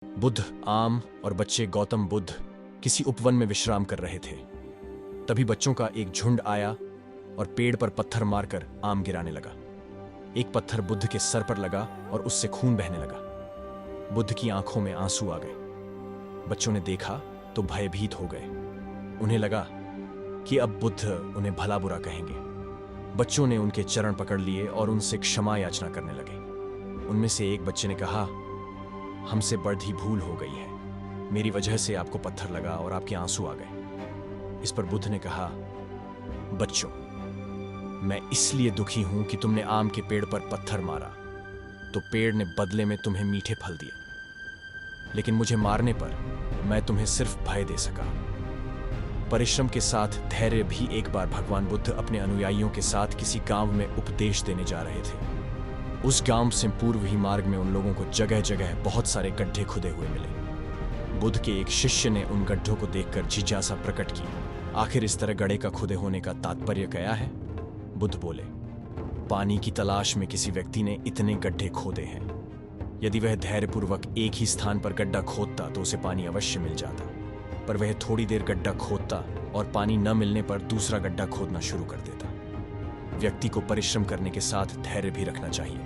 बुद्ध, आम और बच्चे गौतम बुद्ध किसी उपवन में विश्राम कर रहे थे। तभी बच्चों का एक झुंड आया और पेड़ पर पत्थर मारकर आम गिराने लगा। एक पत्थर बुद्ध के सर पर लगा और उससे खून बहने लगा। बुद्ध की आंखों में आंसू आ गए। बच्चों ने देखा तो भयभीत हो गए। उन्हें लगा कि अब बुद्ध उन्हें भला बुरा कहेंगे। बच्चों ने उनके चरण पकड़ लिए और उनसे क्षमा याचना करने लगे। उनमें से एक बच्चे ने कहा, हमसे बड़ी भूल हो गई है। मेरी वजह से आपको पत्थर लगा और आपके आंसू आ गए। इस पर बुद्ध ने कहा, बच्चों, मैं इसलिए दुखी हूं कि तुमने आम के पेड़ पर पत्थर मारा तो पेड़ ने बदले में तुम्हें मीठे फल दिए, लेकिन मुझे मारने पर मैं तुम्हें सिर्फ भय दे सका। परिश्रम के साथ धैर्य भी। एक बार भगवान बुद्ध अपने अनुयायियों के साथ किसी गांव में उपदेश देने जा रहे थे। उस गांव से पूर्व ही मार्ग में उन लोगों को जगह जगह बहुत सारे गड्ढे खुदे हुए मिले। बुद्ध के एक शिष्य ने उन गड्ढों को देखकर जिज्ञासा प्रकट की, आखिर इस तरह गड्ढे का खुदे होने का तात्पर्य क्या है? बुद्ध बोले, पानी की तलाश में किसी व्यक्ति ने इतने गड्ढे खोदे हैं। यदि वह धैर्यपूर्वक एक ही स्थान पर गड्ढा खोदता तो उसे पानी अवश्य मिल जाता, पर वह थोड़ी देर गड्ढा खोदता और पानी न मिलने पर दूसरा गड्ढा खोदना शुरू कर देता। व्यक्ति को परिश्रम करने के साथ धैर्य भी रखना चाहिए।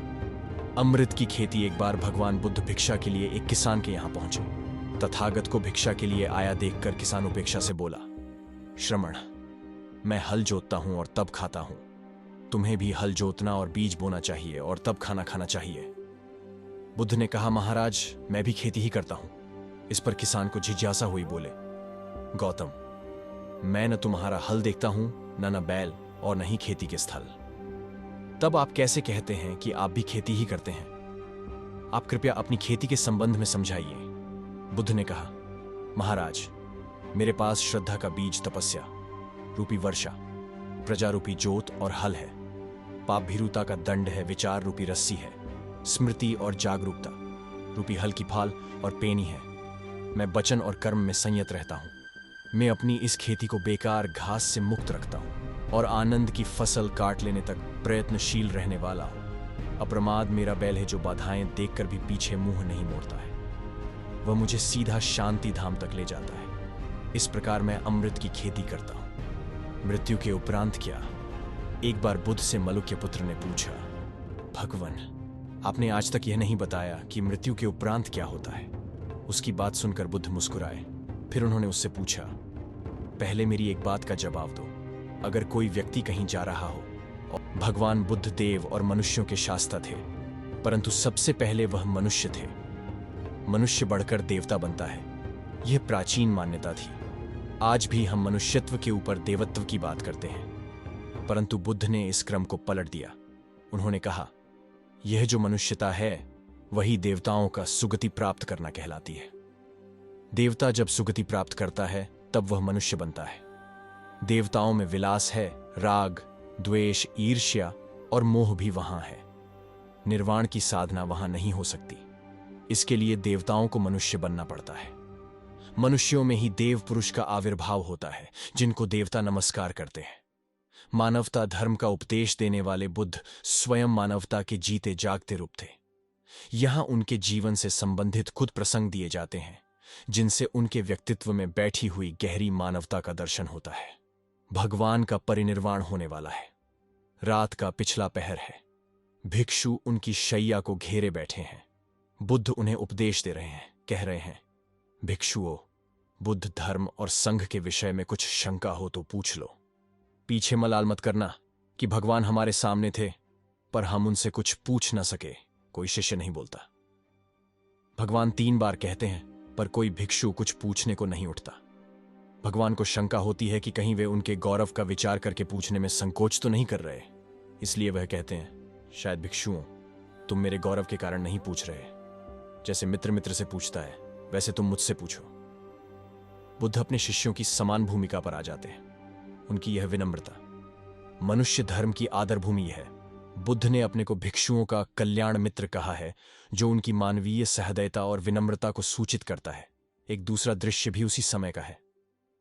अमृत की खेती। एक बार भगवान बुद्ध भिक्षा के लिए एक किसान के यहां पहुंचे। तथागत को भिक्षा के लिए आया देखकर किसान उपेक्षा से बोला, श्रमण, मैं हल जोतता हूं और तब खाता हूं। तुम्हें भी हल जोतना और बीज बोना चाहिए और तब खाना खाना चाहिए। बुद्ध ने कहा, महाराज, मैं भी खेती ही करता हूं। इस पर किसान को जिज्ञासा हुई। बोले, गौतम, मैं न तुम्हारा हल देखता हूं, न बैल और न ही खेती के स्थल। तब आप कैसे कहते हैं कि आप भी खेती ही करते हैं? आप कृपया अपनी खेती के संबंध में समझाइए। बुद्ध ने कहा, महाराज, मेरे पास श्रद्धा का बीज तपस्या रूपी वर्षा, प्रजा रूपी जोत और हल है। पाप भीरुता का दंड है, विचार रूपी रस्सी है। स्मृति और जागरूकता रूपी हल की फाल और पेनी है। मैं वचन और कर्म में संयत रहता हूं। मैं अपनी इस खेती को बेकार घास से मुक्त रखता हूं और आनंद की फसल काट लेने तक प्रयत्नशील रहने वाला हूं। अप्रमाद मेरा बैल है जो बाधाएं देखकर भी पीछे मुंह नहीं मोड़ता है। वह मुझे सीधा शांति धाम तक ले जाता है। इस प्रकार मैं अमृत की खेती करता हूं। मृत्यु के उपरांत क्या? एक बार बुद्ध से मलुक्य पुत्र ने पूछा, भगवन, आपने आज तक यह नहीं बताया कि मृत्यु के उपरांत क्या होता है। उसकी बात सुनकर बुद्ध मुस्कुराए। फिर उन्होंने उससे पूछा, पहले मेरी एक बात का जवाब दो। अगर कोई व्यक्ति कहीं जा रहा हो, और भगवान बुद्ध देव और मनुष्यों के शास्ता थे, परंतु सबसे पहले वह मनुष्य थे। मनुष्य बढ़कर देवता बनता है, यह प्राचीन मान्यता थी। आज भी हम मनुष्यत्व के ऊपर देवत्व की बात करते हैं, परंतु बुद्ध ने इस क्रम को पलट दिया। उन्होंने कहा, यह जो मनुष्यता है वही देवताओं का सुगति प्राप्त करना कहलाती है। देवता जब सुगति प्राप्त करता है तब वह मनुष्य बनता है। देवताओं में विलास है, राग, द्वेष, ईर्ष्या और मोह भी वहां है। निर्वाण की साधना वहां नहीं हो सकती। इसके लिए देवताओं को मनुष्य बनना पड़ता है। मनुष्यों में ही देव पुरुष का आविर्भाव होता है, जिनको देवता नमस्कार करते हैं। मानवता धर्म का उपदेश देने वाले बुद्ध स्वयं मानवता के जीते जागते रूप थे। यहां उनके जीवन से संबंधित कुछ प्रसंग दिए जाते हैं, जिनसे उनके व्यक्तित्व में बैठी हुई गहरी मानवता का दर्शन होता है। भगवान का परिनिर्वाण होने वाला है। रात का पिछला पहर है। भिक्षु उनकी शैया को घेरे बैठे हैं। बुद्ध उन्हें उपदेश दे रहे हैं, कह रहे हैं, भिक्षुओं, बुद्ध धर्म और संघ के विषय में कुछ शंका हो तो पूछ लो। पीछे मलाल मत करना कि भगवान हमारे सामने थे पर हम उनसे कुछ पूछ न सके। कोई शिष्य नहीं बोलता। भगवान 3 बार कहते हैं पर कोई भिक्षु कुछ पूछने को नहीं उठता। भगवान को शंका होती है कि कहीं वे उनके गौरव का विचार करके पूछने में संकोच तो नहीं कर रहे। इसलिए वह कहते हैं, शायद भिक्षुओं, तुम मेरे गौरव के कारण नहीं पूछ रहे। जैसे मित्र मित्र से पूछता है वैसे तुम मुझसे पूछो। बुद्ध अपने शिष्यों की समान भूमिका पर आ जाते हैं। उनकी यह विनम्रता मनुष्य धर्म की आदर भूमि है। बुद्ध ने अपने को भिक्षुओं का कल्याण मित्र कहा है, जो उनकी मानवीय सहृदयता और विनम्रता को सूचित करता है। एक दूसरा दृश्य भी उसी समय का है।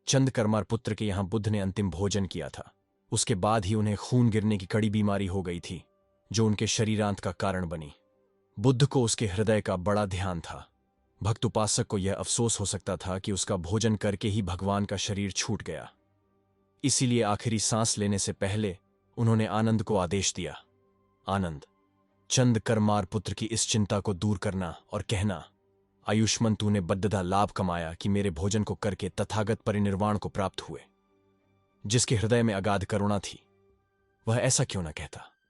चंद कर्मार पुत्र के यहां बुद्ध ने अंतिम भोजन किया था। उसके बाद ही उन्हें खून गिरने की कड़ी बीमारी हो गई थी, जो उनके शरीरांत का कारण बनी। बुद्ध को उसके हृदय का बड़ा ध्यान था। भक्त उपासक को यह अफसोस हो सकता था कि उसका भोजन करके ही भगवान का शरीर छूट गया। इसीलिए आखिरी सांस लेने से पहले उन्होंने आनंद को आदेश दिया, आनंद, चंद करमार पुत्र की इस चिंता को दूर करना और कहना, आयुष्मान तूने बद्दधा लाभ कमाया कि मेरे भोजन को करके तथागत परिनिर्वाण को प्राप्त हुए। जिसके हृदय में अगाध करुणा थी वह ऐसा क्यों न कहता।